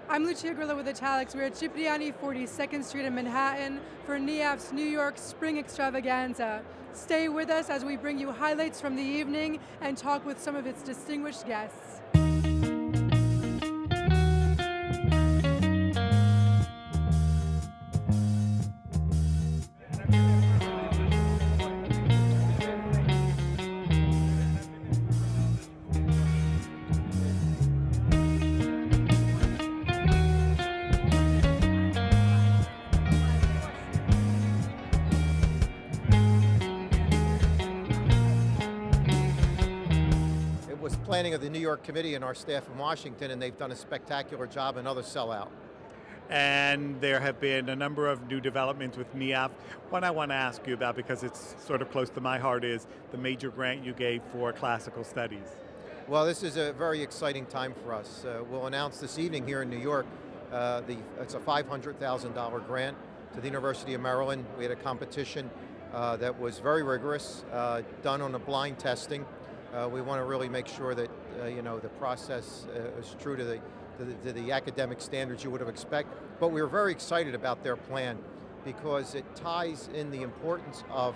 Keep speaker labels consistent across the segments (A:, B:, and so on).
A: I'm Lucia Grillo with Italics. We're at Cipriani 42nd Street in Manhattan for NIAF's New York Spring Extravaganza. Stay with us as we bring you highlights from the evening and talk with some of its distinguished guests.
B: It was planning of the New York committee and our staff in Washington, and they've done a spectacular job. Another sellout.
C: And there have been a number of new developments with NIAF. One I want to ask you about, because it's sort of close to my heart, is the major grant you gave for classical studies.
B: Well, this is a very exciting time for us. We'll announce this evening here in New York, it's a $500,000 grant to the University of Maryland. We had a competition that was very rigorous, done on a blind testing. We want to really make sure that the process is true to the academic standards you would have expected. But we were very excited about their plan because it ties in the importance of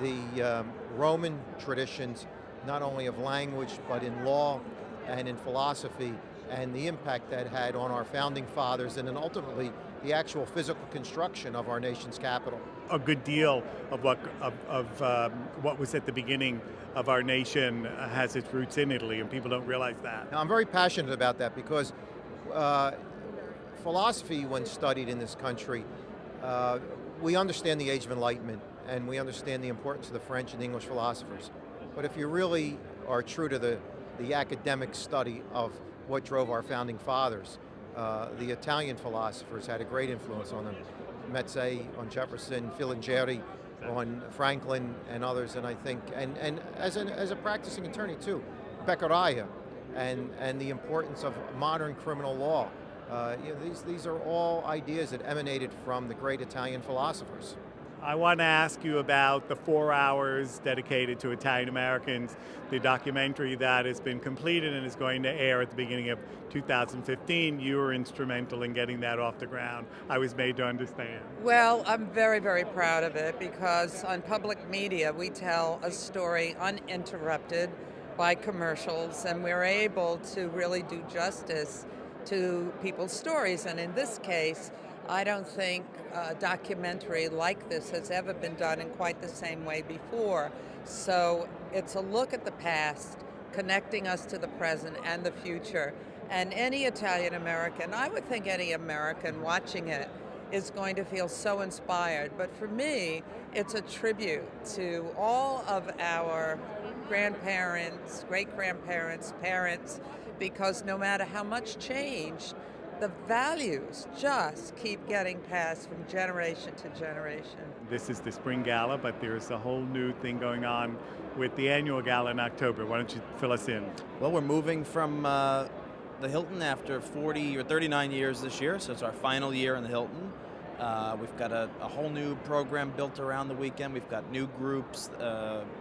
B: the Roman traditions, not only of language, but in law and in philosophy, and the impact that had on our founding fathers, and then ultimately the actual physical construction of our nation's capital.
C: A good deal of what was at the beginning of our nation has its roots in Italy, and people don't realize that.
B: Now, I'm very passionate about that because philosophy, when studied in this country, we understand the Age of Enlightenment, and we understand the importance of the French and English philosophers. But if you really are true to the academic study of what drove our founding fathers, the Italian philosophers had a great influence on them. Metze on Jefferson, Filangieri on Franklin and others, and I think, and as a practicing attorney too, Beccaria, and the importance of modern criminal law. These are all ideas that emanated from the great Italian philosophers.
C: I want to ask you about the 4 hours dedicated to Italian Americans, the documentary that has been completed and is going to air at the beginning of 2015. You were instrumental in getting that off the ground, I was made to understand.
D: Well, I'm very, very proud of it because on public media we tell a story uninterrupted by commercials, and we're able to really do justice to people's stories. And in this case, I don't think a documentary like this has ever been done in quite the same way before. So it's a look at the past, connecting us to the present and the future. And any Italian American, I would think any American watching it, is going to feel so inspired. But for me, it's a tribute to all of our grandparents, great-grandparents, parents, because no matter how much changed, the values just keep getting passed from generation to generation.
C: This is the Spring Gala, but there's a whole new thing going on with the annual gala in October. Why don't you fill us in?
E: Well, we're moving from the Hilton after 40 or 39 years this year, so it's our final year in the Hilton. We've got a whole new program built around the weekend. We've got new groups,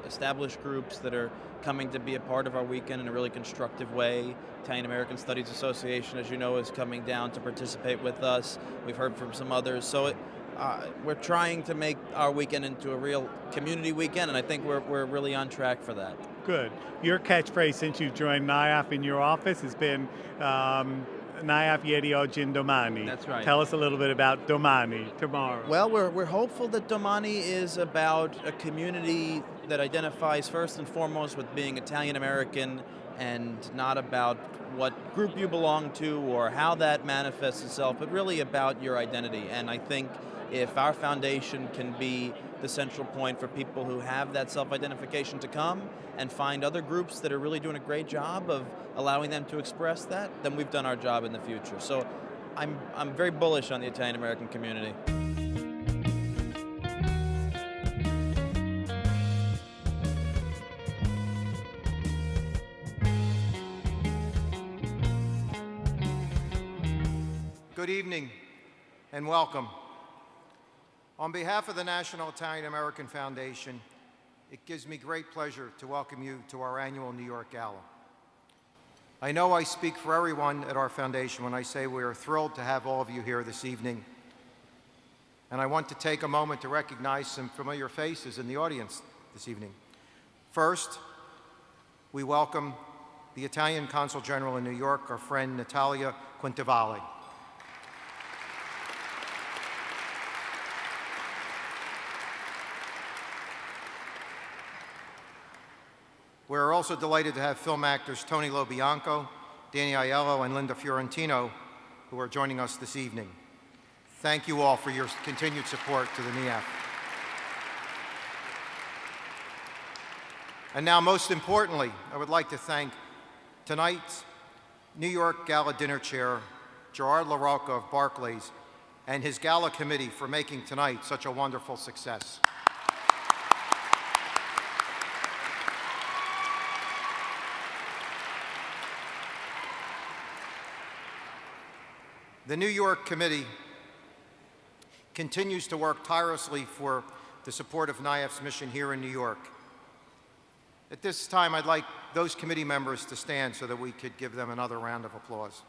E: established groups that are coming to be a part of our weekend in a really constructive way. Italian American Studies Association, as you know, is coming down to participate with us. We've heard from some others. So we're trying to make our weekend into a real community weekend, and I think we're really on track for that.
C: Good. Your catchphrase since you joined NIAF in your office has been NIAF ieri, oggi e domani.
E: That's right.
C: Tell us a little bit about domani, tomorrow.
E: Well, we're hopeful that Domani is about a community that identifies first and foremost with being Italian American and not about what group you belong to or how that manifests itself, but really about your identity. And I think if our foundation can be the central point for people who have that self-identification to come and find other groups that are really doing a great job of allowing them to express that, then we've done our job in the future. So I'm very bullish on the Italian American community.
B: Good evening and welcome. On behalf of the National Italian American Foundation, it gives me great pleasure to welcome you to our annual New York Gala. I know I speak for everyone at our foundation when I say we are thrilled to have all of you here this evening. And I want to take a moment to recognize some familiar faces in the audience this evening. First, we welcome the Italian Consul General in New York, our friend Natalia Quintavalle. We're also delighted to have film actors Tony Lobianco, Danny Aiello, and Linda Fiorentino, who are joining us this evening. Thank you all for your continued support to the NIAF. And now, most importantly, I would like to thank tonight's New York Gala dinner chair, Gerard LaRocca of Barclays, and his Gala committee for making tonight such a wonderful success. The New York Committee continues to work tirelessly for the support of NIAF's mission here in New York. At this time, I'd like those committee members to stand so that we could give them another round of applause.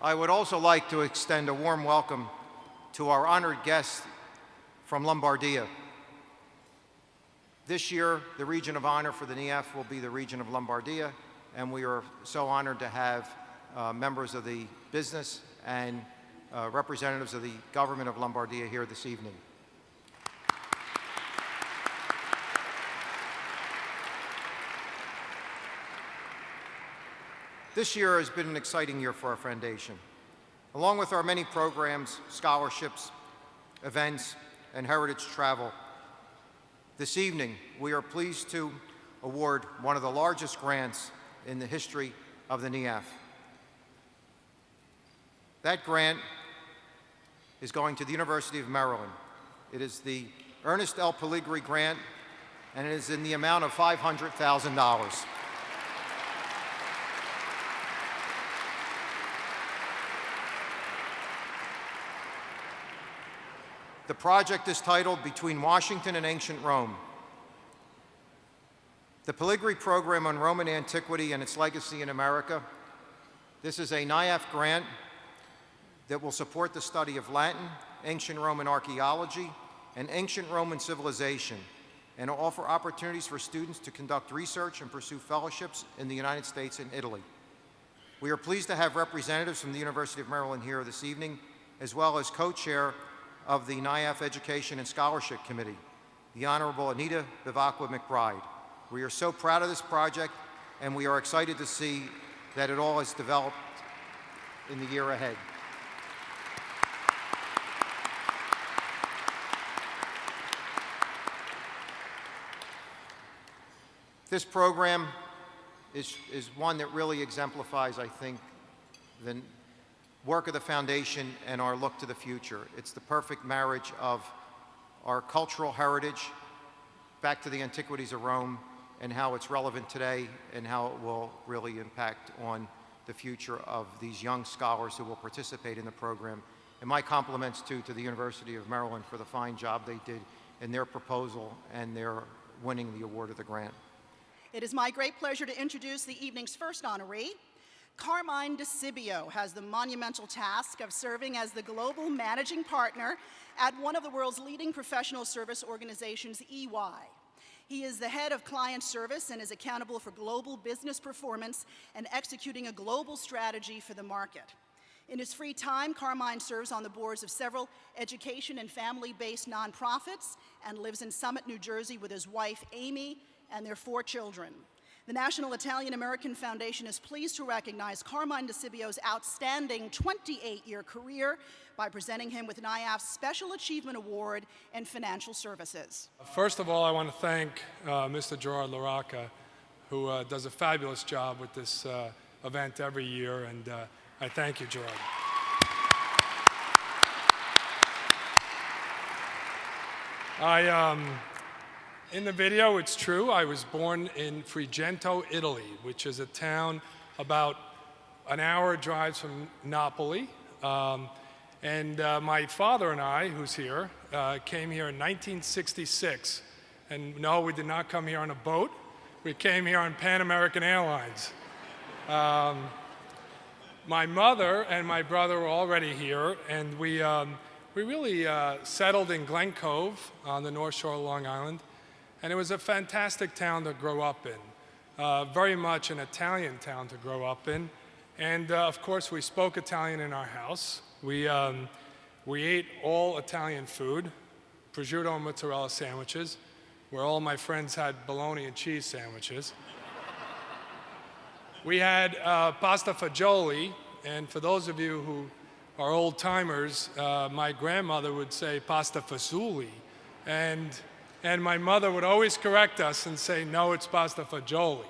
B: I would also like to extend a warm welcome to our honored guests from Lombardia. This year, the region of honor for the NIAF will be the region of Lombardia, and we are so honored to have members of the business and representatives of the government of Lombardia here this evening. This year has been an exciting year for our foundation. Along with our many programs, scholarships, events, and heritage travel, this evening we are pleased to award one of the largest grants in the history of the NIAF. That grant is going to the University of Maryland. It is the Ernest L. Pellegrini Grant, and it is in the amount of $500,000. The project is titled Between Washington and Ancient Rome. The Pellegrini Program on Roman Antiquity and its Legacy in America. This is a NIAF grant that will support the study of Latin, ancient Roman archaeology, and ancient Roman civilization, and will offer opportunities for students to conduct research and pursue fellowships in the United States and Italy. We are pleased to have representatives from the University of Maryland here this evening, as well as co-chair of the NIAF Education and Scholarship Committee, the Honorable Anita Bivacqua McBride. We are so proud of this project, and we are excited to see that it all is developed in the year ahead. This program is one that really exemplifies, I think, the work of the foundation and our look to the future. It's the perfect marriage of our cultural heritage back to the antiquities of Rome and how it's relevant today and how it will really impact on the future of these young scholars who will participate in the program. And my compliments too to the University of Maryland for the fine job they did in their proposal and their winning the award of the grant.
F: It is my great pleasure to introduce the evening's first honoree. Carmine Di Sibio has the monumental task of serving as the global managing partner at one of the world's leading professional service organizations, EY. He is the head of client service and is accountable for global business performance and executing a global strategy for the market. In his free time, Carmine serves on the boards of several education and family-based nonprofits and lives in Summit, New Jersey with his wife, Amy, and their 4 children. The National Italian-American Foundation is pleased to recognize Carmine Di Sibio's outstanding 28-year career by presenting him with NIAF's Special Achievement Award in Financial Services.
G: First of all, I want to thank Mr. Gerard LaRocca, who does a fabulous job with this event every year, and I thank you, Gerard. In the video, it's true, I was born in Frigento, Italy, which is a town about an hour drive from Napoli. My father and I, who's here, came here in 1966. And no, we did not come here on a boat. We came here on Pan American Airlines. My mother and my brother were already here, and we really settled in Glen Cove on the North Shore of Long Island. And it was a fantastic town to grow up in, very much an Italian town to grow up in. And of course, we spoke Italian in our house. We ate all Italian food, prosciutto and mozzarella sandwiches, where all my friends had bologna and cheese sandwiches. We had pasta fagioli, and for those of you who are old timers, my grandmother would say pasta fagioli, and my mother would always correct us and say, no, it's pasta fagioli.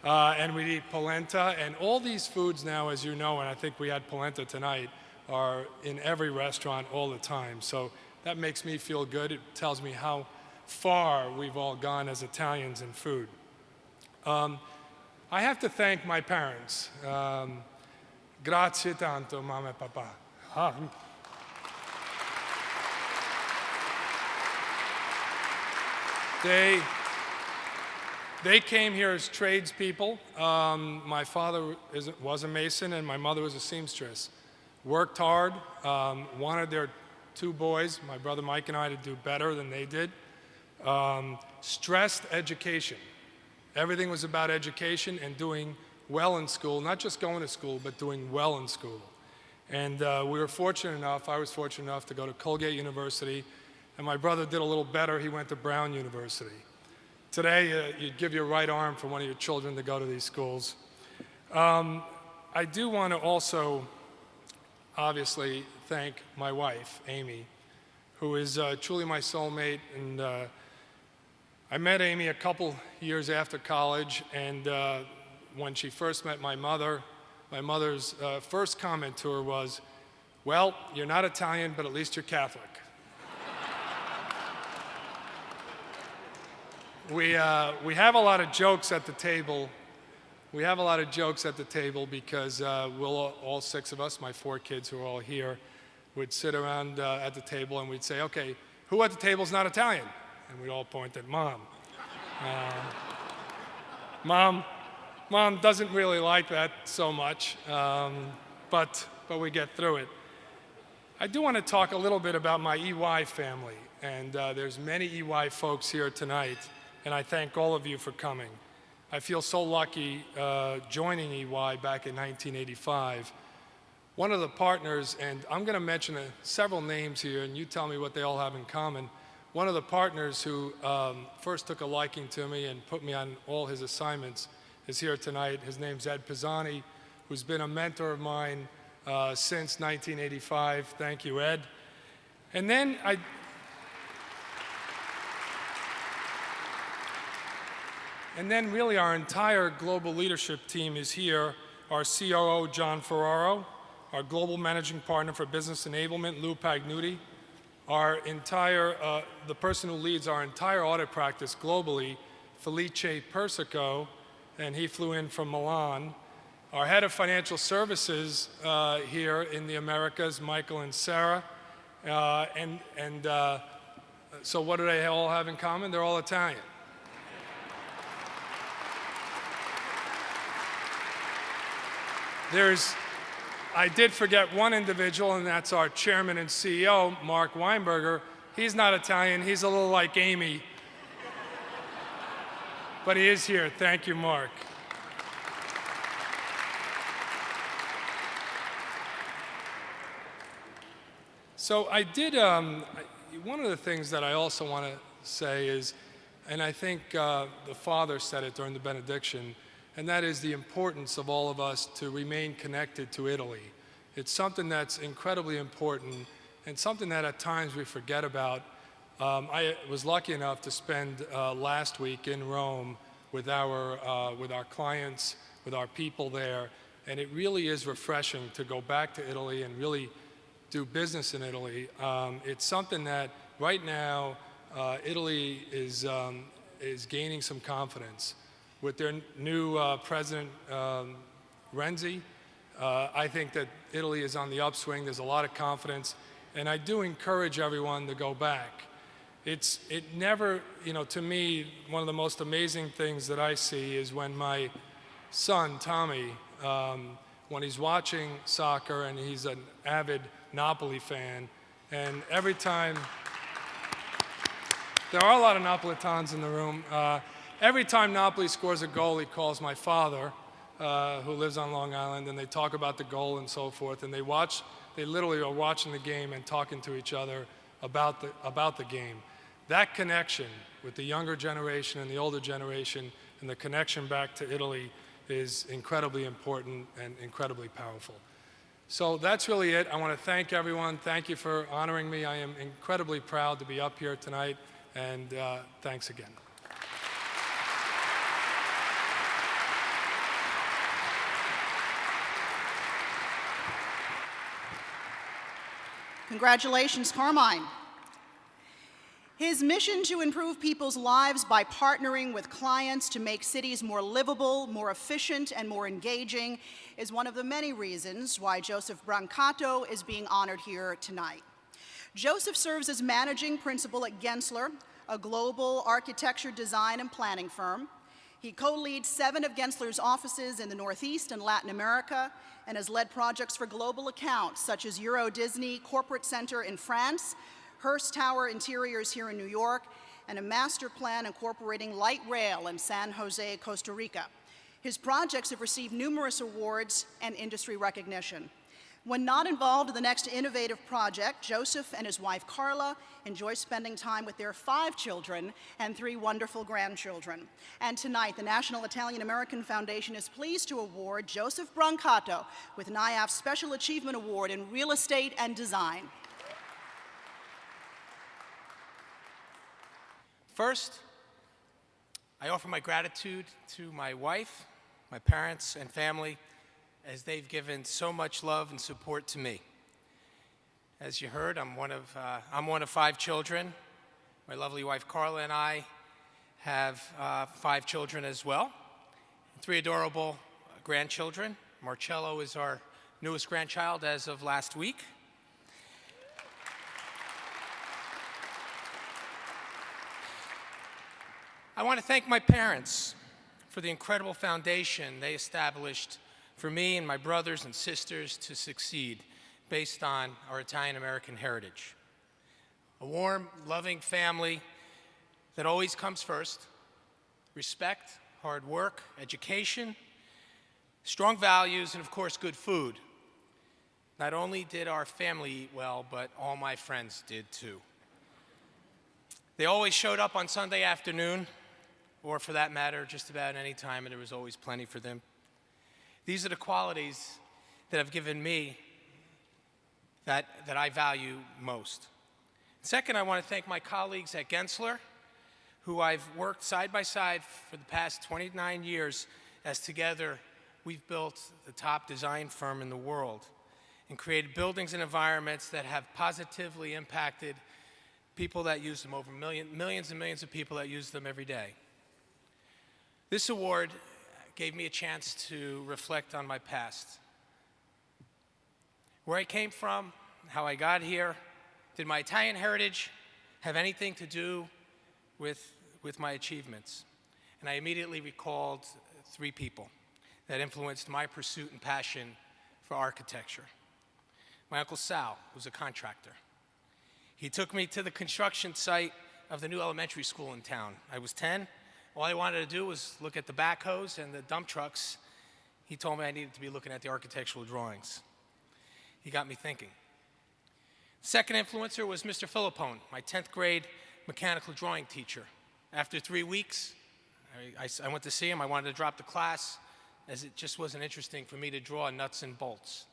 G: And we'd eat polenta, and all these foods now, as you know, and I think we had polenta tonight, are in every restaurant all the time. So that makes me feel good. It tells me how far we've all gone as Italians in food. I have to thank my parents. Grazie tanto, mamma e papà. They came here as tradespeople. My father was a mason and my mother was a seamstress. Worked hard, wanted their two boys, my brother Mike and I, to do better than they did. Stressed education. Everything was about education and doing well in school, not just going to school, but doing well in school. And we were fortunate enough, I was fortunate enough to go to Colgate University, and my brother did a little better, he went to Brown University. Today, you'd give your right arm for one of your children to go to these schools. I do want to also, obviously, thank my wife, Amy, who is truly my soulmate. And I met Amy a couple years after college, and when she first met my mother's first comment to her was, well, you're not Italian, but at least you're Catholic. We have a lot of jokes at the table. We have a lot of jokes at the table because all six of us, my four kids who are all here, would sit around at the table and we'd say, okay, who at the table is not Italian? And we'd all point at Mom. Mom doesn't really like that so much, but we get through it. I do want to talk a little bit about my EY family, and there's many EY folks here tonight, and I thank all of you for coming. I feel so lucky joining EY back in 1985. One of the partners, and I'm going to mention several names here, and you tell me what they all have in common. One of the partners who first took a liking to me and put me on all his assignments is here tonight. His name's Ed Pisani, who's been a mentor of mine since 1985. Thank you, Ed. And then really our entire global leadership team is here. Our COO, John Ferraro, our global managing partner for business enablement, Lou Pagnuti, the person who leads our entire audit practice globally, Felice Persico, and he flew in from Milan. Our head of financial services here in the Americas, Michael and Sarah. So what do they all have in common? They're all Italian. I did forget one individual, and that's our chairman and CEO, Mark Weinberger. He's not Italian, he's a little like Amy. But he is here. Thank you, Mark. So I did, one of the things that I also want to say is, and I think the Father said it during the benediction, and that is the importance of all of us to remain connected to Italy. It's something that's incredibly important and something that at times we forget about. I was lucky enough to spend last week in Rome with our clients, with our people there, and it really is refreshing to go back to Italy and really do business in Italy. It's something that right now Italy is gaining some confidence. With their new president, Renzi, I think that Italy is on the upswing. There's a lot of confidence, and I do encourage everyone to go back. It never, to me, one of the most amazing things that I see is when my son, Tommy, when he's watching soccer, and he's an avid Napoli fan, and every time, there are a lot of Napolitans in the room, every time Napoli scores a goal, he calls my father, who lives on Long Island, and they talk about the goal and so forth, and they literally are watching the game and talking to each other about the game. That connection with the younger generation and the older generation, and the connection back to Italy, is incredibly important and incredibly powerful. So that's really it. I want to thank everyone. Thank you for honoring me. I am incredibly proud to be up here tonight, and thanks again.
F: Congratulations, Carmine. His mission to improve people's lives by partnering with clients to make cities more livable, more efficient, and more engaging is one of the many reasons why Joseph Brancato is being honored here tonight. Joseph serves as managing principal at Gensler, a global architecture, design, and planning firm. He co-leads 7 of Gensler's offices in the Northeast and Latin America, and has led projects for global accounts such as Euro Disney Corporate Center in France, Hearst Tower Interiors here in New York, and a master plan incorporating light rail in San Jose, Costa Rica. His projects have received numerous awards and industry recognition. When not involved in the next innovative project, Joseph and his wife Carla enjoy spending time with their 5 children and 3 wonderful grandchildren. And tonight, the National Italian American Foundation is pleased to award Joseph Brancato with NIAF's Special Achievement Award in Real Estate and Design.
H: First, I offer my gratitude to my wife, my parents, and family, as they've given so much love and support to me. As you heard, I'm one of 5 children. My lovely wife Carla and I have 5 children as well, 3 adorable grandchildren. Marcello is our newest grandchild as of last week. I want to thank my parents for the incredible foundation they established for me and my brothers and sisters to succeed based on our Italian-American heritage. A warm, loving family that always comes first, respect, hard work, education, strong values, and of course, good food. Not only did our family eat well, but all my friends did too. They always showed up on Sunday afternoon, or for that matter, just about any time, and there was always plenty for them. These are the qualities that have given me that I value most. Second, I want to thank my colleagues at Gensler, who I've worked side by side for the past 29 years, as together we've built the top design firm in the world and created buildings and environments that have positively impacted people that use them, over millions and millions of people that use them every day. This award gave me a chance to reflect on my past. Where I came from, how I got here. Did my Italian heritage have anything to do with my achievements? And I immediately recalled 3 people that influenced my pursuit and passion for architecture. My Uncle Sal was a contractor. He took me to the construction site of the new elementary school in town. I was 10. All I wanted to do was look at the backhoes and the dump trucks. He told me I needed to be looking at the architectural drawings. He got me thinking. Second influencer was Mr. Filippone, my 10th grade mechanical drawing teacher. After 3 weeks, I went to see him. I wanted to drop the class, as it just wasn't interesting for me to draw nuts and bolts.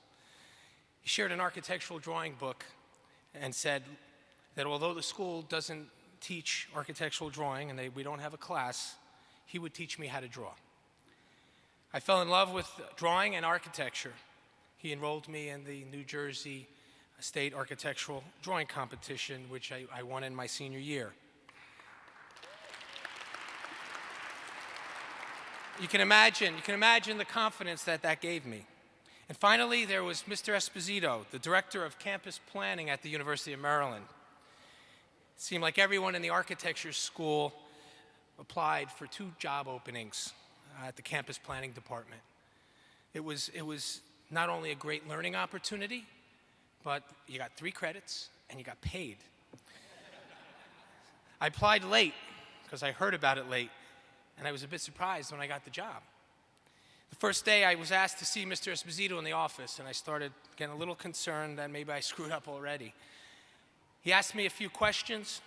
H: He shared an architectural drawing book and said that although the school doesn't teach architectural drawing and we don't have a class, he would teach me how to draw. I fell in love with drawing and architecture. He enrolled me in the New Jersey State Architectural Drawing Competition, which I won in my senior year. You can imagine the confidence that gave me. And finally, there was Mr. Esposito, the director of campus planning at the University of Maryland. It seemed like everyone in the architecture school applied for 2 job openings at the campus planning department. It was not only a great learning opportunity, but you got 3 credits and you got paid. I applied late because I heard about it late, and I was a bit surprised when I got the job. The first day I was asked to see Mr. Esposito in the office, and I started getting a little concerned that maybe I screwed up already. He asked me a few questions.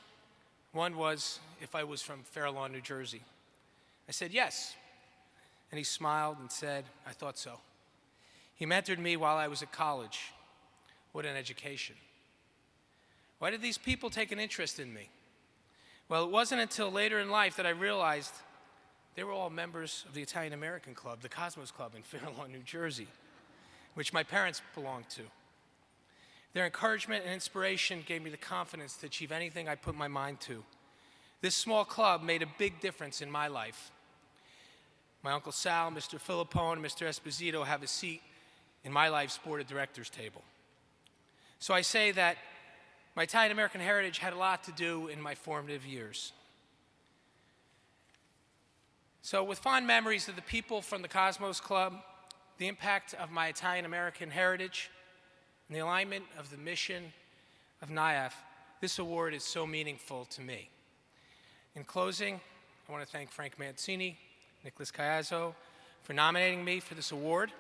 H: One was if I was from Fair Lawn, New Jersey. I said yes, and he smiled and said, I thought so. He mentored me while I was at college. What an education. Why did these people take an interest in me? Well, it wasn't until later in life that I realized they were all members of the Italian American Club, the Cosmos Club in Fair Lawn, New Jersey, which my parents belonged to. Their encouragement and inspiration gave me the confidence to achieve anything I put my mind to. This small club made a big difference in my life. My Uncle Sal, Mr. Filippone, and Mr. Esposito have a seat in my life's board of directors table. So I say that my Italian American heritage had a lot to do in my formative years. So with fond memories of the people from the Cosmos Club, the impact of my Italian American heritage, and the alignment of the mission of NIAF, this award is so meaningful to me. In closing, I want to thank Frank Mancini, Nicholas Caiazzo for nominating me for this award.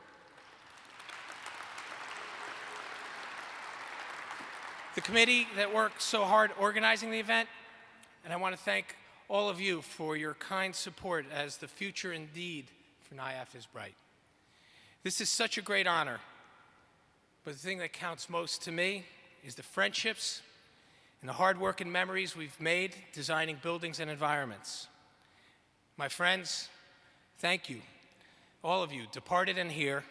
H: The committee that worked so hard organizing the event, and I want to thank all of you for your kind support as the future indeed for NIAF is bright. This is such a great honor, but the thing that counts most to me is the friendships and the hard work and memories we've made designing buildings and environments. My friends, thank you, all of you, departed and here,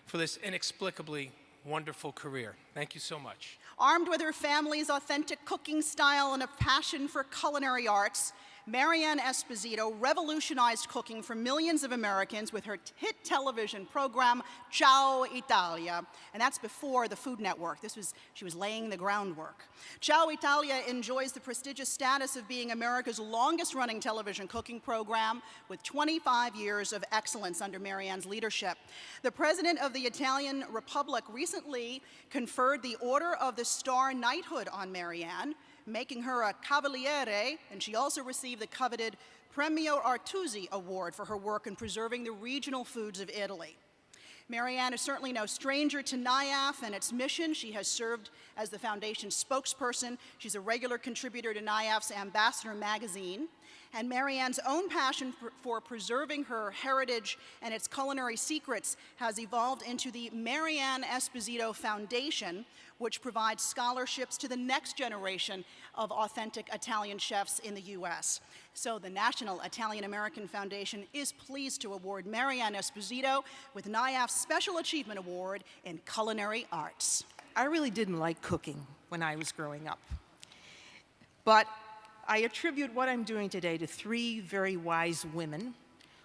H: for this inexplicably wonderful career. Thank you so much.
F: Armed with her family's authentic cooking style and a passion for culinary arts, Marianne Esposito revolutionized cooking for millions of Americans with her hit television program, Ciao Italia. And that's before the Food Network. She was laying the groundwork. Ciao Italia enjoys the prestigious status of being America's longest-running television cooking program with 25 years of excellence under Marianne's leadership. The President of the Italian Republic recently conferred the Order of the Star Knighthood on Marianne, making her a Cavaliere, and she also received the coveted Premio Artusi Award for her work in preserving the regional foods of Italy. Marianne is certainly no stranger to NIAF and its mission. She has served as the foundation's spokesperson. She's a regular contributor to NIAF's Ambassador magazine. And Marianne's own passion for preserving her heritage and its culinary secrets has evolved into the Marianne Esposito Foundation, which provides scholarships to the next generation of authentic Italian chefs in the U.S. So the National Italian American Foundation is pleased to award Marianne Esposito with NIAF's Special Achievement Award in Culinary Arts.
I: I really didn't like cooking when I was growing up. But I attribute what I'm doing today to 3 very wise women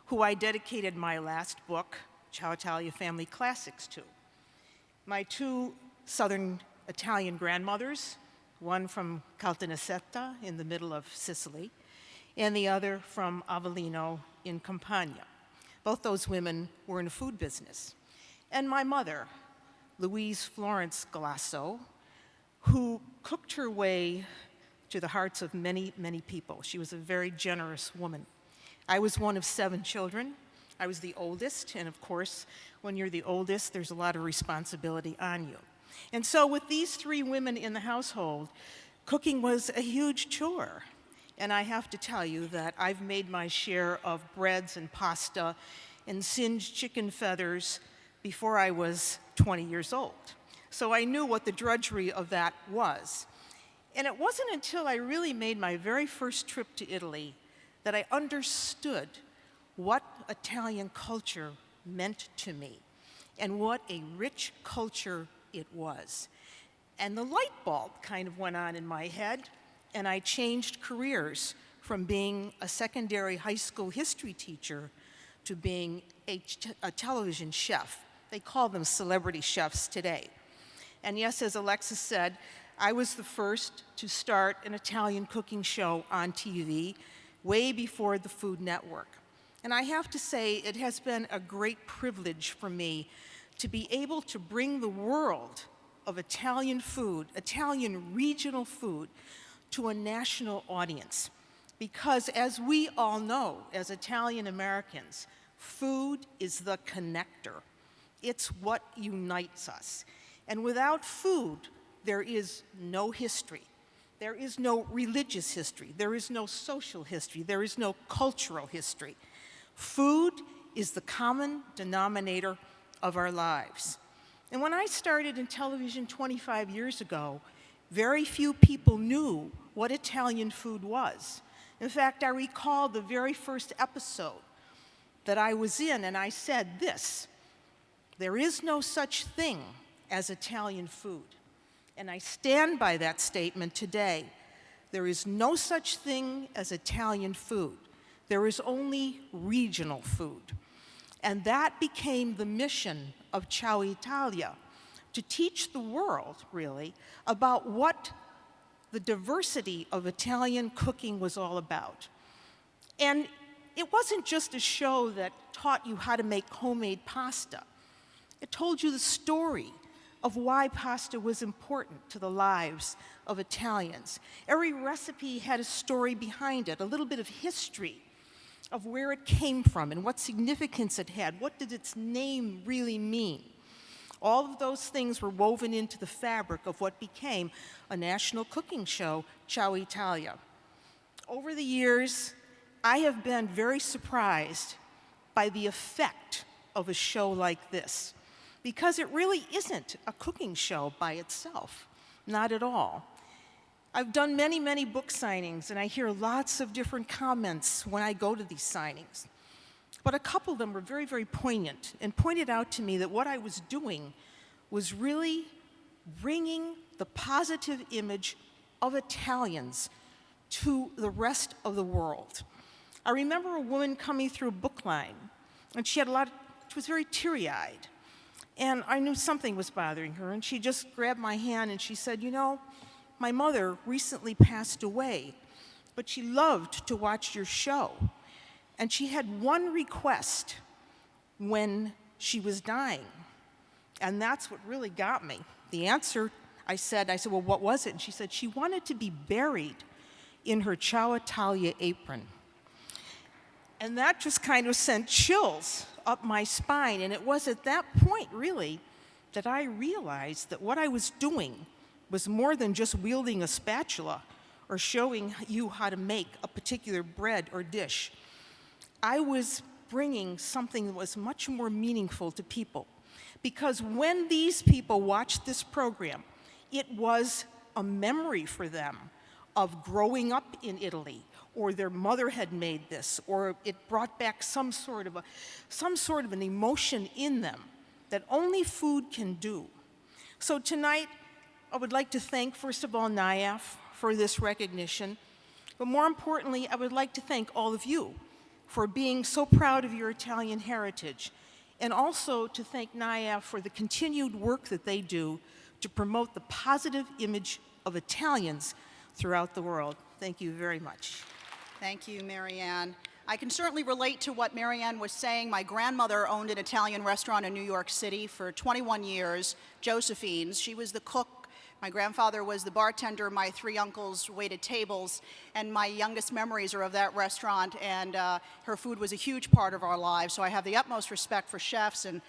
I: who I dedicated my last book, Ciao Italia Family Classics, to. My 2 Southern Italian grandmothers, one from Caltanissetta in the middle of Sicily, and the other from Avellino in Campania. Both those women were in the food business. And my mother, Louise Florence Galasso, who cooked her way to the hearts of many, many people. She was a very generous woman. I was one of 7 children. I was the oldest, and of course, when you're the oldest, there's a lot of responsibility on you. And so with these 3 women in the household, cooking was a huge chore. And I have to tell you that I've made my share of breads and pasta and singed chicken feathers before I was 20 years old. So I knew what the drudgery of that was. And it wasn't until I really made my very first trip to Italy that I understood what Italian culture meant to me and what a rich culture it was. And the light bulb kind of went on in my head, and I changed careers from being a secondary high school history teacher to being a television chef They call them celebrity chefs today. And yes, as Alexis said, I was the first to start an Italian cooking show on TV way before the Food Network. And I have to say, it has been a great privilege for me to be able to bring the world of Italian food, Italian regional food, to a national audience. Because as we all know, as Italian Americans, food is the connector. It's what unites us. And without food, there is no history. There is no religious history. There is no social history. There is no cultural history. Food is the common denominator of our lives. And when I started in television 25 years ago, very few people knew what Italian food was. In fact, I recall the very first episode that I was in, and I said this: there is no such thing as Italian food. And I stand by that statement today. There is no such thing as Italian food. There is only regional food. And that became the mission of Ciao Italia, to teach the world, really, about what the diversity of Italian cooking was all about. And it wasn't just a show that taught you how to make homemade pasta. It told you the story of why pasta was important to the lives of Italians. Every recipe had a story behind it, a little bit of history of where it came from and what significance it had. What did its name really mean? All of those things were woven into the fabric of what became a national cooking show, Ciao Italia. Over the years, I have been very surprised by the effect of a show like this, because it really isn't a cooking show by itself, not at all. I've done many, many book signings, and I hear lots of different comments when I go to these signings. But a couple of them were very, very poignant and pointed out to me that what I was doing was really bringing the positive image of Italians to the rest of the world. I remember a woman coming through a book line, and she was very teary-eyed. And I knew something was bothering her, and she just grabbed my hand and she said, "You know, my mother recently passed away, but she loved to watch your show. And she had one request when she was dying." And that's what really got me. The answer, I said, "Well, what was it?" And she said she wanted to be buried in her Ciao Italia apron. And that just kind of sent chills up my spine. And it was at that point, really, that I realized that what I was doing was more than just wielding a spatula or showing you how to make a particular bread or dish. I was bringing something that was much more meaningful to people. Because when these people watched this program, it was a memory for them of growing up in Italy, or their mother had made this, or it brought back some sort of an emotion in them that only food can do. So tonight, I would like to thank, first of all, NIAF for this recognition, but more importantly, I would like to thank all of you for being so proud of your Italian heritage, and also to thank NIAF for the continued work that they do to promote the positive image of Italians throughout the world. Thank you very much.
F: Thank you, Marianne. I can certainly relate to what Marianne was saying. My grandmother owned an Italian restaurant in New York City for 21 years, Josephine's. She was the cook. My grandfather was the bartender. My three uncles waited tables. And my youngest memories are of that restaurant. And her food was a huge part of our lives. So I have the utmost respect for chefs. And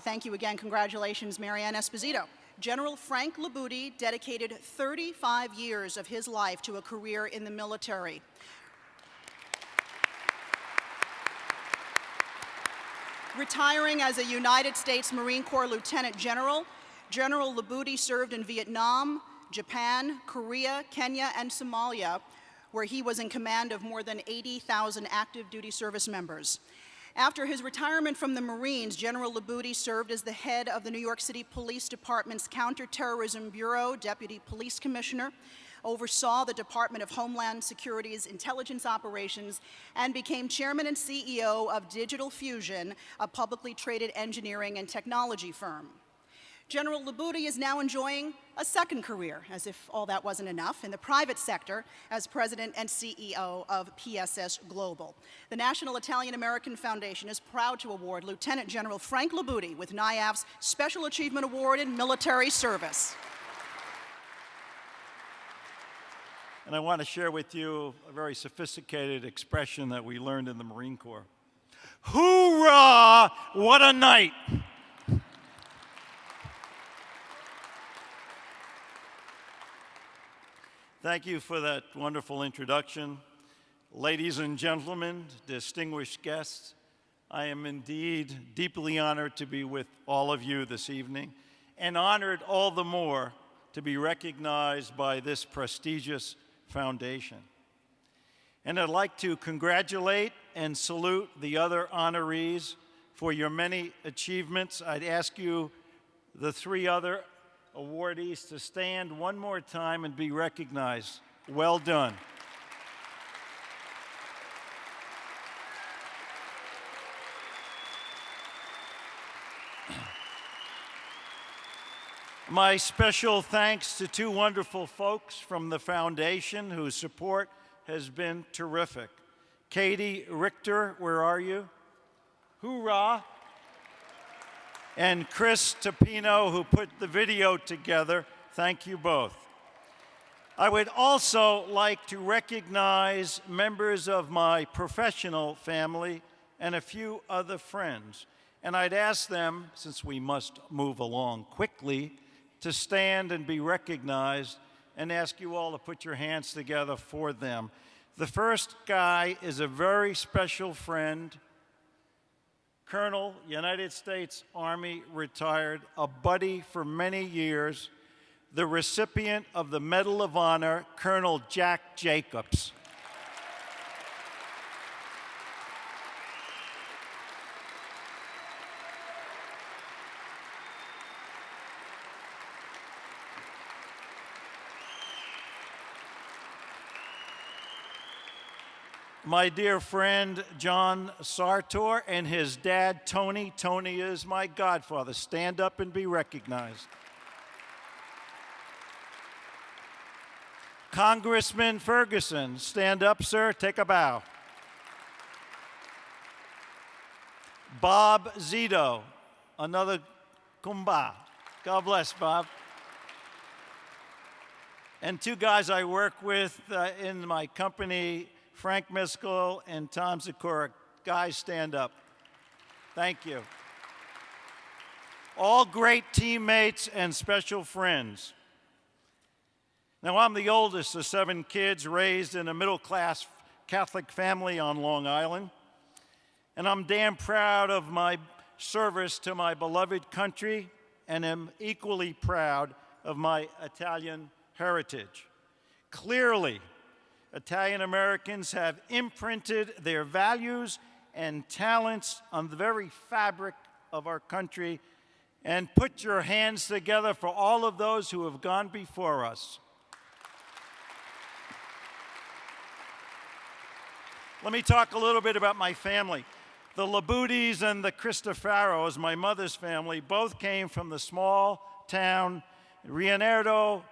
F: thank you again. Congratulations, Marianne Esposito. General Frank Libutti dedicated 35 years of his life to a career in the military. Retiring as a United States Marine Corps Lieutenant General, General Libutti served in Vietnam, Japan, Korea, Kenya, and Somalia, where he was in command of more than 80,000 active duty service members. After his retirement from the Marines, General Libutti served as the head of the New York City Police Department's Counterterrorism Bureau, Deputy Police Commissioner, oversaw the Department of Homeland Security's intelligence operations, and became chairman and CEO of Digital Fusion, a publicly traded engineering and technology firm. General Libutti is now enjoying a second career, as if all that wasn't enough, in the private sector as president and CEO of PSS Global. The National Italian-American Foundation is proud to award Lieutenant General Frank Libutti with NIAF's Special Achievement Award in Military Service.
J: And I want to share with you a very sophisticated expression that we learned in the Marine Corps. Hoorah! What a night! Thank you for that wonderful introduction. Ladies and gentlemen, distinguished guests, I am indeed deeply honored to be with all of you this evening, and honored all the more to be recognized by this prestigious foundation. And I'd like to congratulate and salute the other honorees for your many achievements. I'd ask you, the three other awardees, to stand one more time and be recognized. Well done. My special thanks to two wonderful folks from the foundation whose support has been terrific. Katie Richter, where are you? Hoorah! And Chris Tapino, who put the video together. Thank you both. I would also like to recognize members of my professional family and a few other friends. And I'd ask them, since we must move along quickly, to stand and be recognized, and ask you all to put your hands together for them. The first guy is a very special friend, Colonel, United States Army, retired, a buddy for many years, the recipient of the Medal of Honor, Colonel Jack Jacobs. My dear friend John Sartor and his dad Tony. Tony is my godfather. Stand up and be recognized. Congressman Ferguson, stand up, sir, take a bow. Bob Zito, another Kumba. God bless, Bob. And two guys I work with in my company, Frank Miskell and Tom Zakora. Guys, stand up. Thank you. All great teammates and special friends. Now, I'm the oldest of 7 kids raised in a middle-class Catholic family on Long Island, and I'm damn proud of my service to my beloved country, and am equally proud of my Italian heritage. Clearly, Italian Americans have imprinted their values and talents on the very fabric of our country. And put your hands together for all of those who have gone before us. Let me talk a little bit about my family. The Libuttis and the Cristofaros, my mother's family, both came from the small town Rionero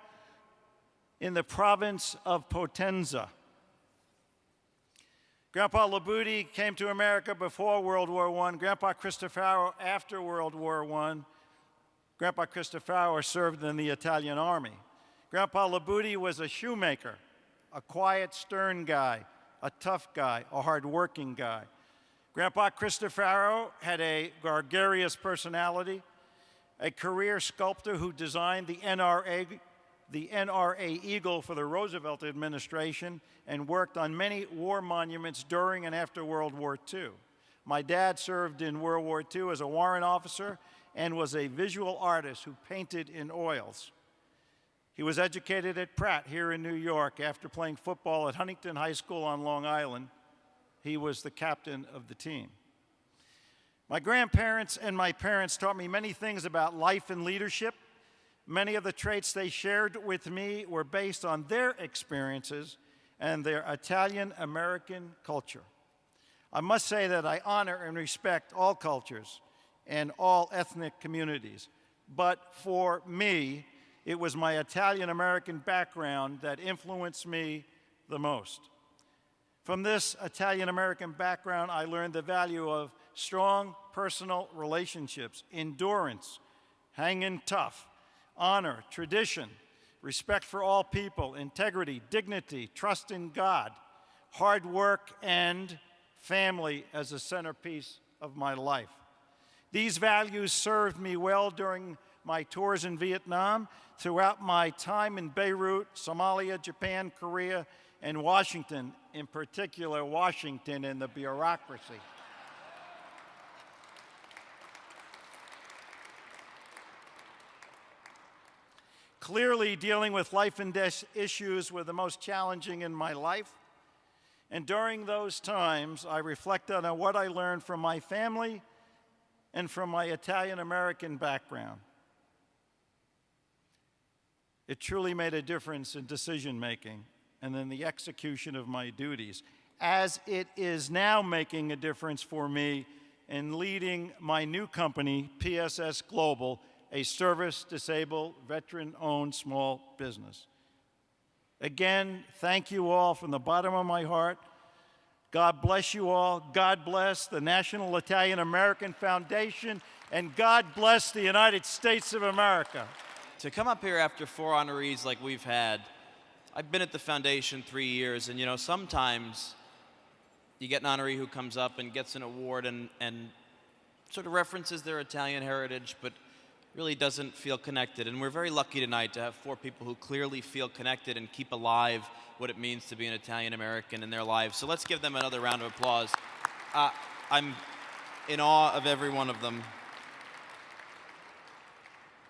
J: in the province of Potenza. Grandpa Libutti came to America before World War I. Grandpa Cristofaro after World War I. Grandpa Cristofaro served in the Italian Army. Grandpa Libutti was a shoemaker, a quiet, stern guy, a tough guy, a hard-working guy. Grandpa Cristofaro had a gregarious personality, a career sculptor who designed the NRA Eagle for the Roosevelt administration and worked on many war monuments during and after World War II. My dad served in World War II as a warrant officer and was a visual artist who painted in oils. He was educated at Pratt here in New York. After playing football at Huntington High School on Long Island, he was the captain of the team. My grandparents and my parents taught me many things about life and leadership. Many of the traits they shared with me were based on their experiences and their Italian-American culture. I must say that I honor and respect all cultures and all ethnic communities. But for me, it was my Italian-American background that influenced me the most. From this Italian-American background, I learned the value of strong personal relationships, endurance, hanging tough, honor, tradition, respect for all people, integrity, dignity, trust in God, hard work, and family as a centerpiece of my life. These values served me well during my tours in Vietnam, throughout my time in Beirut, Somalia, Japan, Korea, and Washington, in particular Washington and the bureaucracy. Clearly, dealing with life and death issues were the most challenging in my life. And during those times, I reflected on what I learned from my family and from my Italian-American background. It truly made a difference in decision-making and in the execution of my duties, as it is now making a difference for me in leading my new company, PSS Global, a service-disabled, veteran-owned small business. Again, thank you all from the bottom of my heart. God bless you all. God bless the National Italian-American Foundation, and God bless the United States of America.
E: To come up here after 4 honorees like we've had, I've been at the foundation 3 years, and you know, sometimes you get an honoree who comes up and gets an award and sort of references their Italian heritage, but really doesn't feel connected. And we're very lucky tonight to have 4 people who clearly feel connected and keep alive what it means to be an Italian American in their lives. So let's give them another round of applause. I'm in awe of every one of them.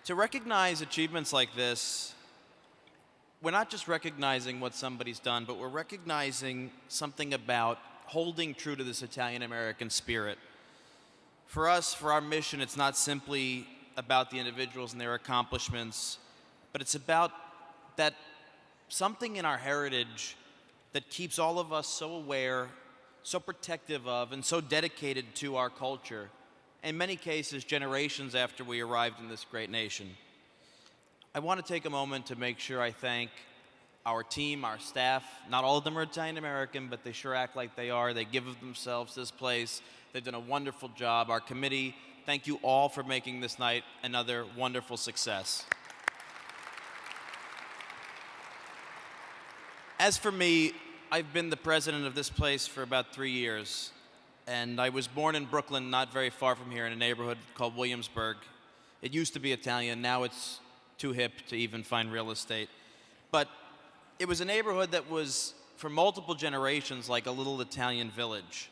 E: To recognize achievements like this, we're not just recognizing what somebody's done, but we're recognizing something about holding true to this Italian American spirit. For us, for our mission, it's not simply about the individuals and their accomplishments, but it's about that something in our heritage that keeps all of us so aware, so protective of, and so dedicated to our culture, in many cases generations after we arrived in this great nation. I want to take a moment to make sure I thank our team, our staff. Not all of them are Italian American, but they sure act like they are. They give of themselves to this place. They've done a wonderful job. Our committee, thank you all for making this night another wonderful success. As for me, I've been the president of this place for about 3 years, and I was born in Brooklyn, not very far from here, in a neighborhood called Williamsburg. It used to be Italian, now it's too hip to even find real estate. But it was a neighborhood that was, for multiple generations, like a little Italian village.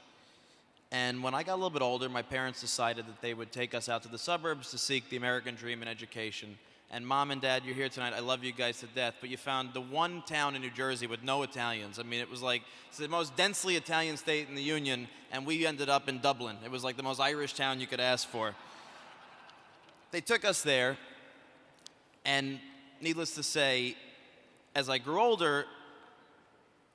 E: And when I got a little bit older, my parents decided that they would take us out to the suburbs to seek the American dream in education. And Mom and Dad, you're here tonight, I love you guys to death, but you found the one town in New Jersey with no Italians. I mean, it was like, it's the most densely Italian state in the Union, and we ended up in Dublin. It was like the most Irish town you could ask for. They took us there, and needless to say, as I grew older,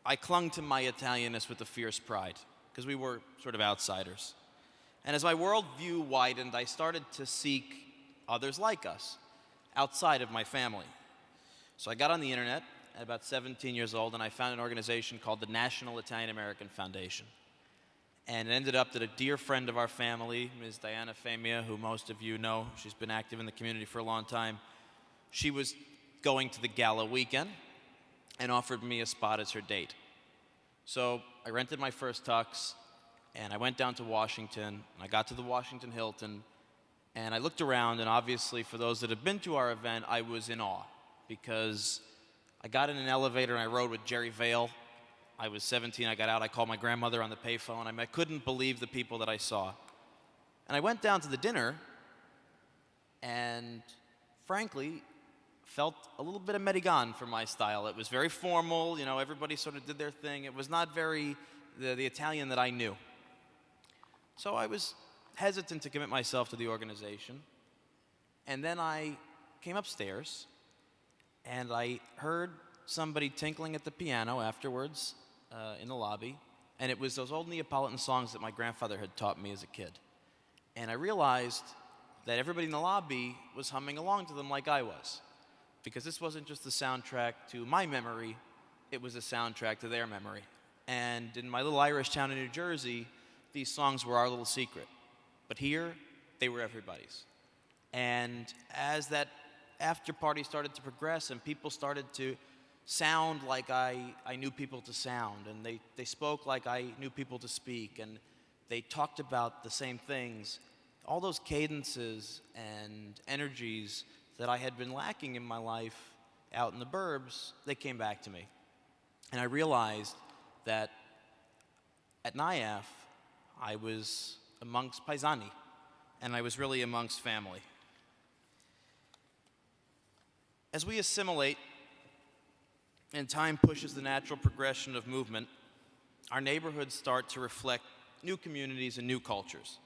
E: I clung to my Italianness with a fierce pride, because we were sort of outsiders. And as my worldview widened, I started to seek others like us, outside of my family. So I got on the internet at about 17 years old, and I found an organization called the National Italian American Foundation. And it ended up that a dear friend of our family, Ms. Diana Femia, who most of you know, she's been active in the community for a long time, she was going to the Gala weekend and offered me a spot as her date. So I rented my first tux, and I went down to Washington, and I got to the Washington Hilton, and I looked around, and obviously for those that have been to our event, I was in awe, because I got in an elevator and I rode with Jerry Vale. I was 17, I got out, I called my grandmother on the payphone. I couldn't believe the people that I saw. And I went down to the dinner, and frankly, felt a little bit American for my style. It was very formal, you know, everybody sort of did their thing. It was not very the Italian that I knew. So I was hesitant to commit myself to the organization. And then I came upstairs, and I heard somebody tinkling at the piano afterwards in the lobby, and it was those old Neapolitan songs that my grandfather had taught me as a kid. And I realized that everybody in the lobby was humming along to them like I was, because this wasn't just the soundtrack to my memory, it was a soundtrack to their memory. And in my little Irish town in New Jersey, these songs were our little secret. But here, they were everybody's. And as that after party started to progress and people started to sound like I knew people to sound, and they spoke like I knew people to speak, and they talked about the same things, all those cadences and energies that I had been lacking in my life out in the burbs, they came back to me. And I realized that at NIAF, I was amongst paesani, and I was really amongst family. As we assimilate and time pushes the natural progression of movement, our neighborhoods start to reflect new communities and new cultures,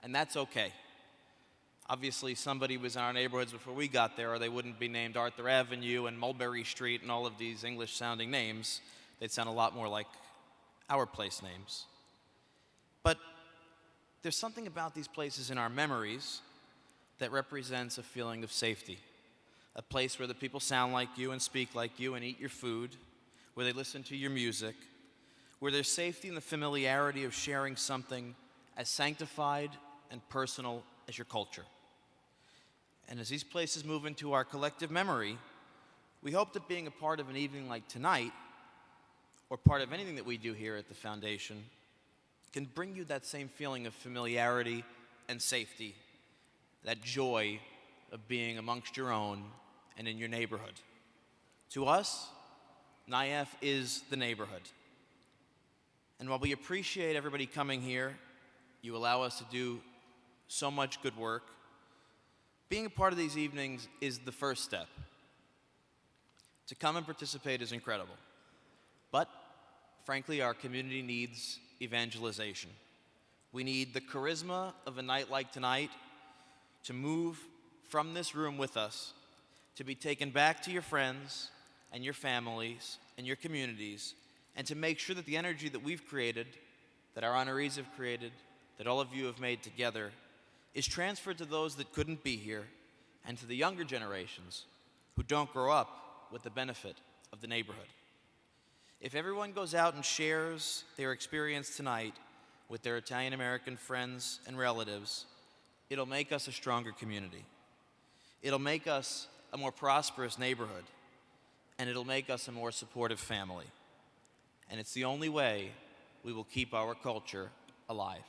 E: and that's okay. Obviously, somebody was in our neighborhoods before we got there, or they wouldn't be named Arthur Avenue and Mulberry Street and all of these English-sounding names. They'd sound a lot more like our place names. But there's something about these places in our memories that represents a feeling of safety. A place where the people sound like you and speak like you and eat your food, where they listen to your music, where there's safety in the familiarity of sharing something as sanctified and personal as your culture. And as these places move into our collective memory, we hope that being a part of an evening like tonight, or part of anything that we do here at the Foundation, can bring you that same feeling of familiarity and safety, that joy of being amongst your own and in your neighborhood. To us, NIAF is the neighborhood. And while we appreciate everybody coming here, you allow us to do so much good work, being a part of these evenings is the first step. To come and participate is incredible. But, frankly, our community needs evangelization. We need the charisma of a night like tonight to move from this room with us, to be taken back to your friends and your families and your communities, and to make sure that the energy that we've created, that our honorees have created, that all of you have made together, is transferred to those that couldn't be here and to the younger generations who don't grow up with the benefit of the neighborhood. If everyone goes out and shares their experience tonight with their Italian-American friends and relatives, it'll make us a stronger community. It'll make us a more prosperous neighborhood, and it'll make us a more supportive family. And it's the only way we will keep our culture alive.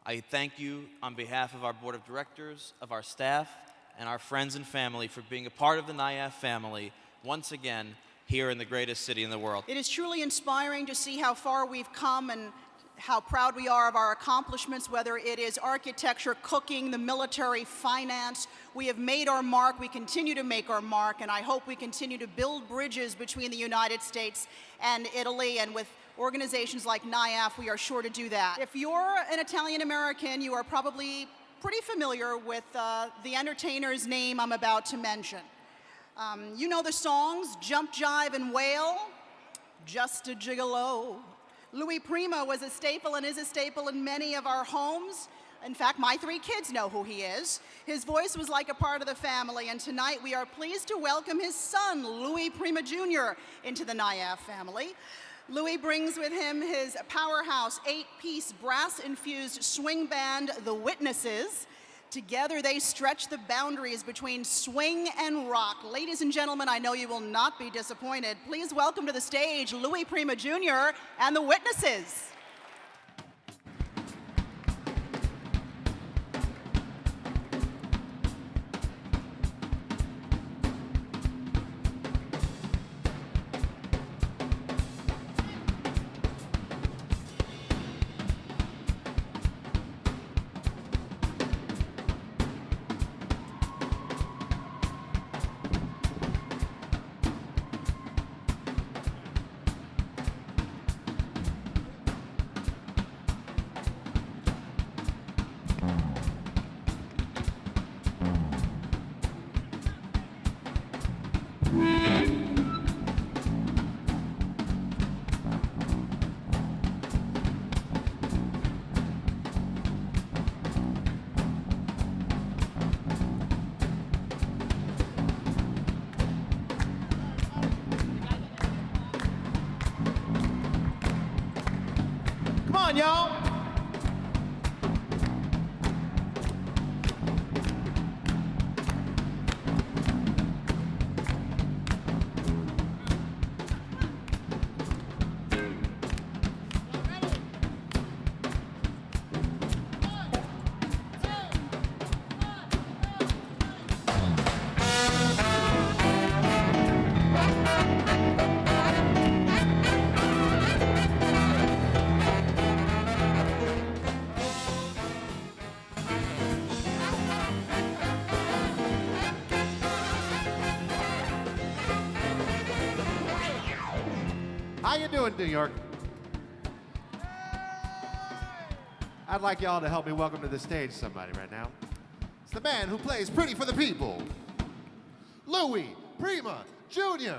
E: I thank you on behalf of our board of directors, of our staff, and our friends and family for being a part of the NIAF family once again here in the greatest city in the world.
F: It is truly inspiring to see how far we've come and how proud we are of our accomplishments, whether it is architecture, cooking, the military, finance. We have made our mark, we continue to make our mark, and I hope we continue to build bridges between the United States and Italy, and with organizations like NIAF, we are sure to do that. If you're an Italian American, you are probably pretty familiar with the entertainer's name I'm about to mention. You know the songs, Jump, Jive, and Wail, Just a Gigolo. Louis Prima was a staple and is a staple in many of our homes. In fact, my 3 kids know who he is. His voice was like a part of the family, and tonight we are pleased to welcome his son, Louis Prima Jr., into the NIAF family. Louis brings with him his powerhouse 8-piece brass-infused swing band, The Witnesses. Together they stretch the boundaries between swing and rock. Ladies and gentlemen, I know you will not be disappointed. Please welcome to the stage Louis Prima Jr. and The Witnesses.
K: on, y'all. How you doing, New York? I'd like y'all to help me welcome to the stage somebody right now. It's the man who plays Pretty for the People, Louis Prima Jr.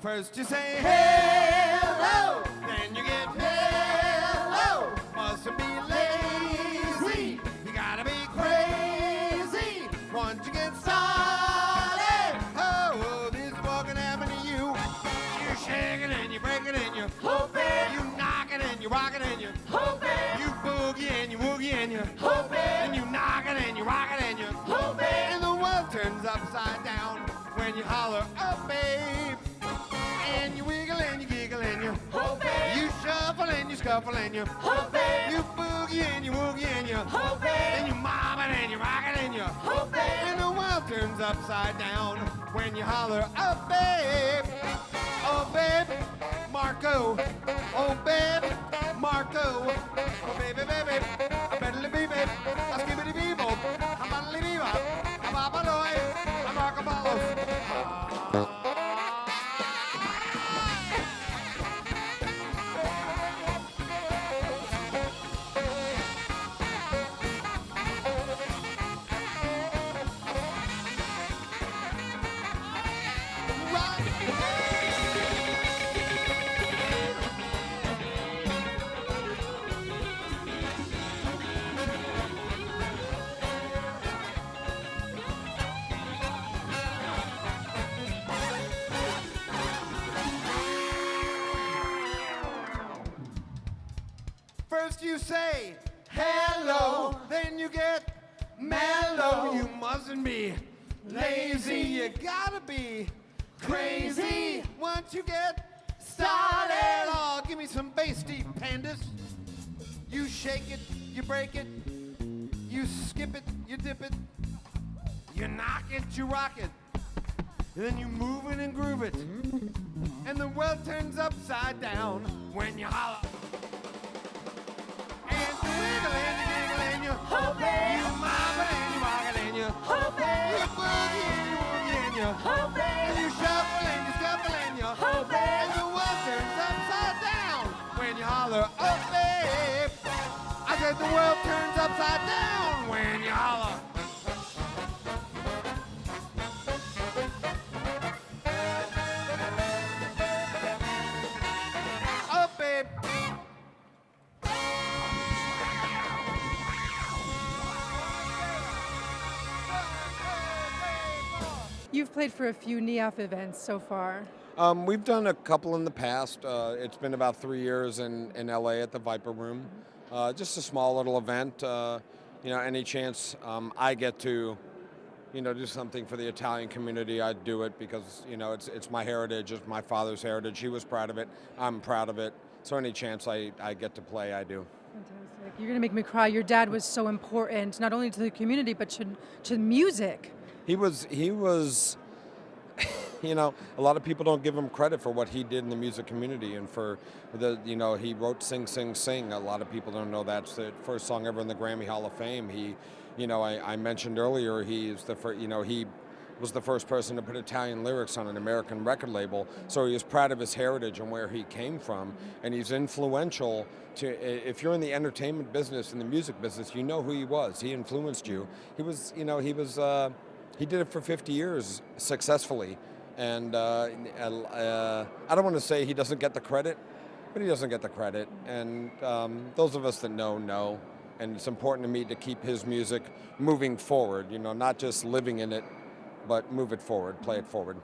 K: First you say hello, then you get mellow. Mustn't be lazy, you gotta be crazy. Once you get started, oh, this is what can happen to you. You're shaking and you're breaking and you're hoping. You knocking and you're rocking and you're hoping. You boogie and you woogie and you're hoping. And you knocking and you're rocking and you're hoping. And the world turns upside down when you holler, oh, babe. And you wiggle and you giggle and you hope you shuffle and you scuffle and you hope you boogie and you woogie and you hope and you mobbing and you rocking and you hope and the world turns upside down when you holler, oh babe, Marco, oh babe, Marco, oh baby, I better be baby, I'll skip it bebo, I'm on the viva, I'm Babaloy, I'm Marco Palos. First you say hello, then you get mellow. You mustn't be lazy, you gotta be crazy. Once you get started, oh, give me some bass deep pandas. You shake it, you break it, you skip it, you dip it, you knock it, you rock it, and then you move it and groove it, and the world turns upside down when you holler. And you wiggle and you giggle and you hope you mob and you rock it and you hope you boogie and you woogie and you hope and you shuffle and you scuffle and you hope and the world turns upside down when you holler, oh babe. I said the world turns upside down when you holler. Oh babe.
A: You've played for a few NIAF events so far.
L: We've done a couple in the past. It's been about 3 years in LA at the Viper Room. Just a small little event. Any chance I get to, do something for the Italian community, I'd do it because, it's my heritage, it's my father's heritage. He was proud of it. I'm proud of it. So any chance I get to play, I do.
A: Fantastic. You're going to make me cry. Your dad was so important, not only to the community, but to music.
L: He was a lot of people don't give him credit for what he did in the music community and for he wrote Sing, Sing, Sing. A lot of people don't know that's the first song ever in the Grammy Hall of Fame. I mentioned earlier he's the first, he was the first person to put Italian lyrics on an American record label, so he was proud of his heritage and where he came from, and he's influential to, if you're in the entertainment business and the music business, you know who he was. He influenced you. He did it for 50 years successfully, and I don't want to say he doesn't get the credit, but he doesn't get the credit, and those of us that know, and it's important to me to keep his music moving forward, not just living in it, but move it forward, play it forward.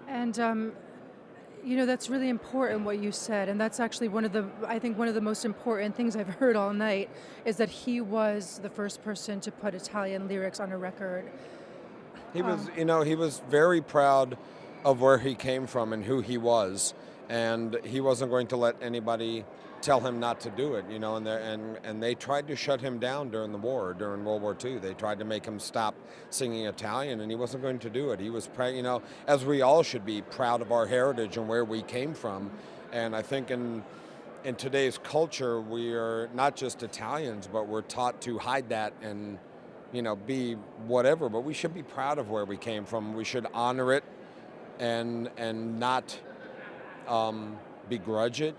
A: And that's really important what you said, and that's actually one of the most important things I've heard all night is that he was the first person to put Italian lyrics on a record.
L: He was very proud of where he came from and who he was, and he wasn't going to let anybody tell him not to do it, and they tried to shut him down during the war, during World War II. They tried to make him stop singing Italian, and he wasn't going to do it. He was, as we all should be, proud of our heritage and where we came from. And I think in today's culture, we are not just Italians, but we're taught to hide that and, be whatever. But we should be proud of where we came from. We should honor it and not begrudge it,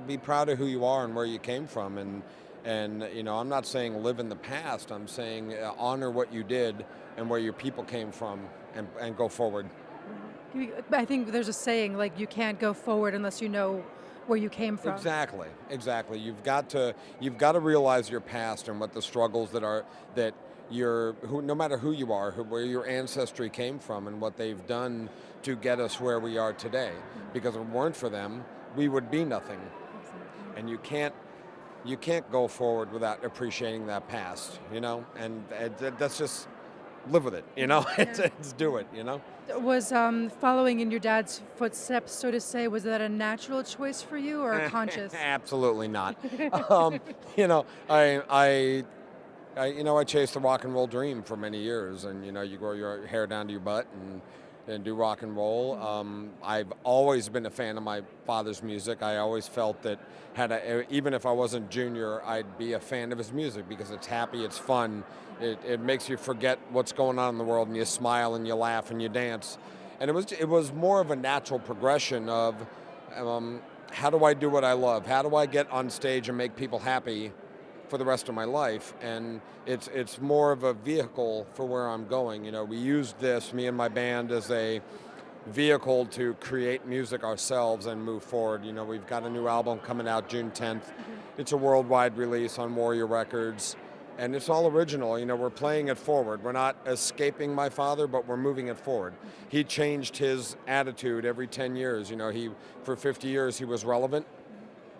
L: be proud of who you are and where you came from. And I'm not saying live in the past. I'm saying honor what you did and where your people came from and go forward.
A: I think there's a saying, like, you can't go forward unless you know where you came from.
L: Exactly. You've got to realize your past and what the struggles no matter who you are, where your ancestry came from and what they've done to get us where we are today. Because if it weren't for them, we would be nothing. And you can't go forward without appreciating that past, and that's just live with it, it's do it,
A: Was following in your dad's footsteps, so to say, was that a natural choice for you or conscious?
L: Absolutely not. I chased the rock and roll dream for many years, and you grow your hair down to your butt and do rock and roll. I've always been a fan of my father's music. I always felt that even if I wasn't Junior, I'd be a fan of his music because it's happy, it's fun, it makes you forget what's going on in the world, and you smile and you laugh and you dance. And it was more of a natural progression of how do I do what I love? How do I get on stage and make people happy for the rest of my life? And it's more of a vehicle for where I'm going. We used this, me and my band, as a vehicle to create music ourselves and move forward. We've got a new album coming out June 10th. It's a worldwide release on Warrior Records, and it's all original. We're playing it forward. We're not escaping my father, but we're moving it forward. He changed his attitude every 10 years. For 50 years he was relevant.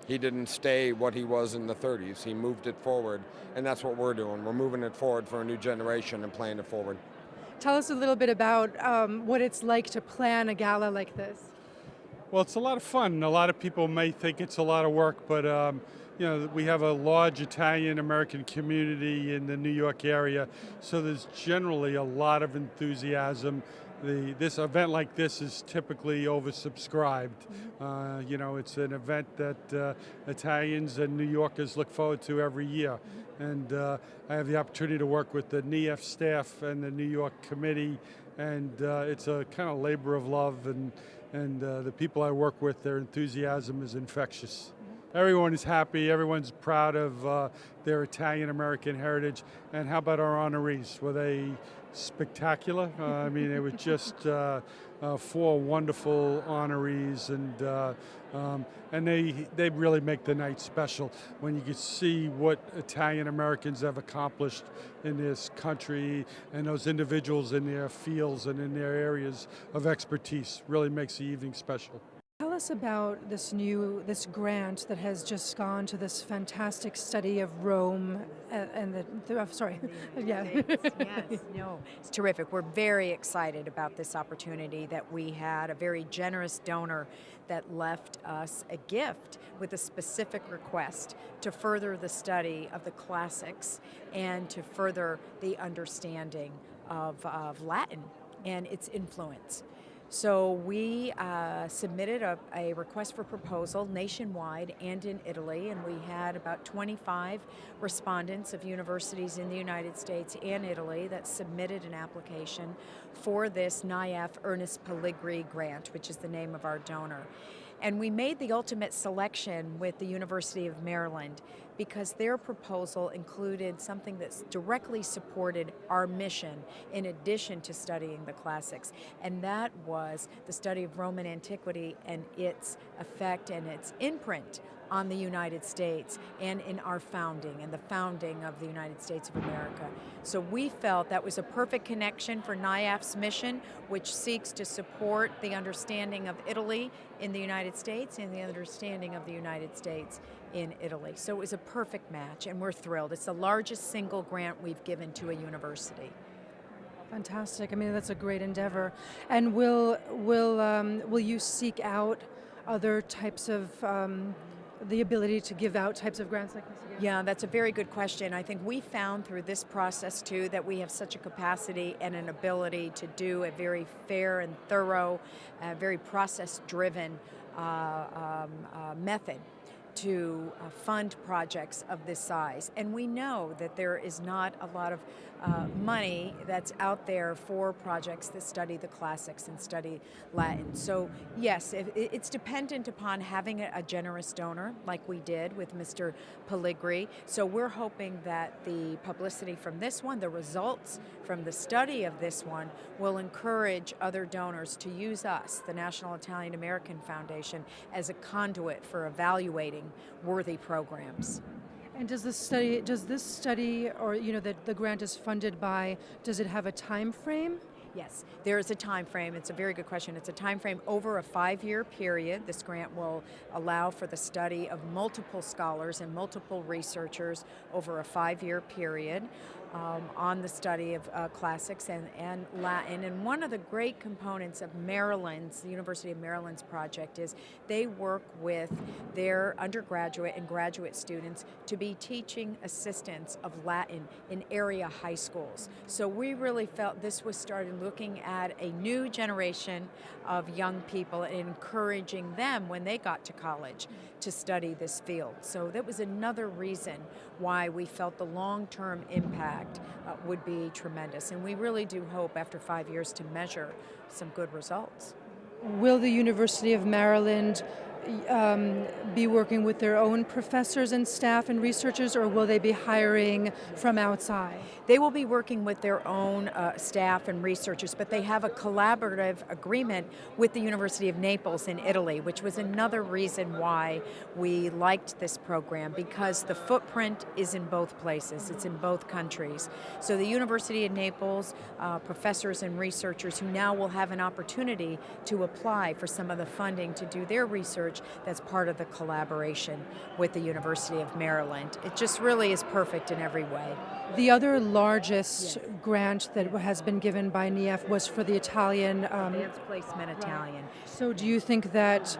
L: He didn't stay what he was in the 30s. He moved it forward, and that's what we're doing. We're moving it forward for a new generation and playing it forward.
A: Tell us a little bit about what it's like to plan a gala like this.
M: Well, it's a lot of fun. A lot of people may think it's a lot of work, but we have a large Italian-American community in the New York area, so there's generally a lot of enthusiasm. This event like this is typically oversubscribed. It's an event that Italians and New Yorkers look forward to every year. And I have the opportunity to work with the NIAF staff and the New York committee, and it's a kind of labor of love, and the people I work with, their enthusiasm is infectious. Everyone is happy, everyone's proud of their Italian-American heritage. And how about our honorees? Were they spectacular? It was just 4 wonderful honorees, and they really make the night special when you can see what Italian Americans have accomplished in this country, and those individuals in their fields and in their areas of expertise really makes the evening special.
A: Tell us about this grant that has just gone to this fantastic study of Rome yeah.
N: Yes, no, it's terrific. We're very excited about this opportunity that we had, a very generous donor that left us a gift with a specific request to further the study of the classics and to further the understanding of Latin and its influence. So we submitted a request for proposal nationwide and in Italy, and we had about 25 respondents of universities in the United States and Italy that submitted an application for this NIAF Ernest Pellegrini grant, which is the name of our donor. And we made the ultimate selection with the University of Maryland because their proposal included something that directly supported our mission in addition to studying the classics. And that was the study of Roman antiquity and its effect and its imprint on the United States and in our founding and the founding of the United States of America. So we felt that was a perfect connection for NIAF's mission, which seeks to support the understanding of Italy in the United States and the understanding of the United States in Italy. So it was a perfect match, and we're thrilled. It's the largest single grant we've given to a university.
A: Fantastic. I mean, that's a great endeavor. And will you seek out other types of the ability to give out types of grants like this again?
N: Yeah, that's a very good question. I think we found through this process too that we have such a capacity and an ability to do a very fair and thorough, very process-driven method to fund projects of this size. And we know that there is not a lot of money that's out there for projects that study the classics and study Latin. So yes, it's dependent upon having a generous donor like we did with Mr. Pellegrini. So we're hoping that the publicity from this one, the results from the study of this one, will encourage other donors to use us, the National Italian American Foundation, as a conduit for evaluating worthy programs.
A: And does this study, or the grant is funded by, does it have a time frame?
N: Yes, there is a time frame. It's a very good question. It's a time frame over a 5-year period. This grant will allow for the study of multiple scholars and multiple researchers over a 5-year period on the study of classics and Latin. And one of the great components of the University of Maryland's project is they work with their undergraduate and graduate students to be teaching assistants of Latin in area high schools. So we really felt this was started looking at a new generation of young people and encouraging them when they got to college to study this field. So that was another reason why we felt the long-term impact would be tremendous. And we really do hope after 5 years to measure some good results.
A: Will the University of Maryland be working with their own professors and staff and researchers, or will they be hiring from outside?
N: They will be working with their own staff and researchers, but they have a collaborative agreement with the University of Naples in Italy, which was another reason why we liked this program, because the footprint is in both places. It's in both countries. So the University of Naples, professors and researchers who now will have an opportunity to apply for some of the funding to do their research, that's part of the collaboration with the University of Maryland. It just really is perfect in every way.
A: The other largest grant that has been given by NIAF was for the Italian
N: Advanced Placement Italian.
A: So do you think that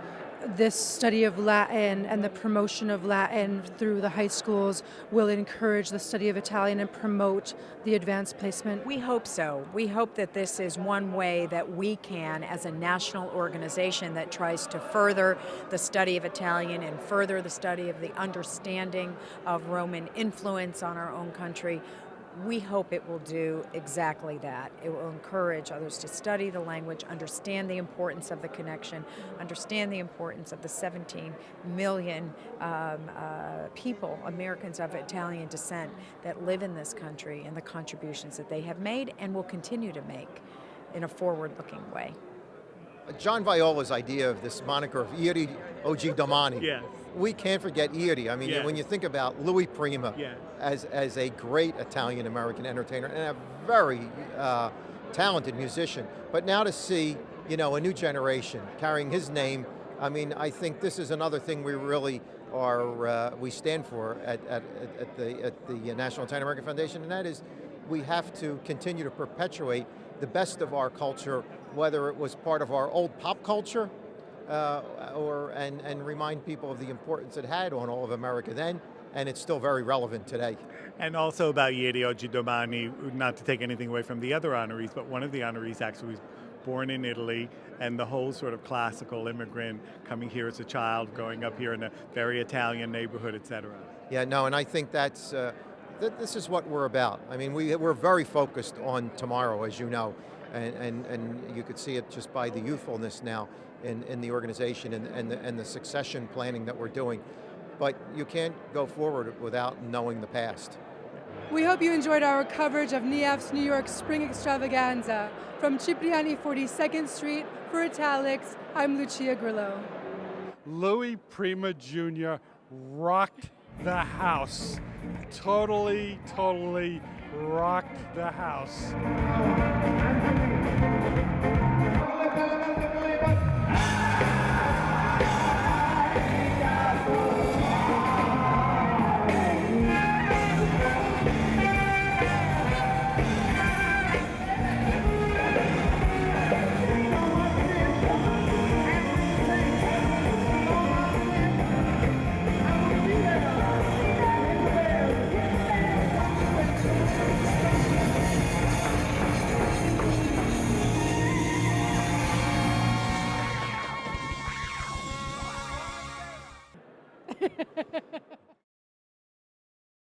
A: this study of Latin and the promotion of Latin through the high schools will encourage the study of Italian and promote the advanced placement?
N: We hope so. We hope that this is one way that we can, as a national organization that tries to further the study of Italian and further the study of the understanding of Roman influence on our own country, we hope it will do exactly that. It will encourage others to study the language, understand the importance of the connection, understand the importance of the 17 million people, Americans of Italian descent, that live in this country and the contributions that they have made and will continue to make in a forward-looking way.
B: John Viola's idea of this moniker of Ieri Oggi Domani.
C: Yes.
B: We can't forget Ieri. I mean,
C: Yes.
B: when you think about Louis Prima
C: Yes.
B: as a great Italian-American entertainer and a very talented musician, but now to see, a new generation carrying his name, I mean, I think this is another thing we really we stand for at the National Italian American Foundation, and that is we have to continue to perpetuate the best of our culture, whether it was part of our old pop culture, and remind people of the importance it had on all of America then, and it's still very relevant today.
C: And also about Ieri Oggi Domani, not to take anything away from the other honorees, but one of the honorees actually born in Italy, and the whole sort of classical immigrant coming here as a child, growing up here in a very Italian neighborhood, etc.
B: Yeah, no, and I think this is what we're about. I mean, we're very focused on tomorrow, as you know, and you could see it just by the youthfulness now in the organization and the succession planning that we're doing. But you can't go forward without knowing the past.
A: We hope you enjoyed our coverage of NIAF's New York Spring Extravaganza. From Cipriani 42nd Street, for Italics, I'm Lucia Grillo.
M: Louis Prima Jr. rocked the house. Totally rocked the house.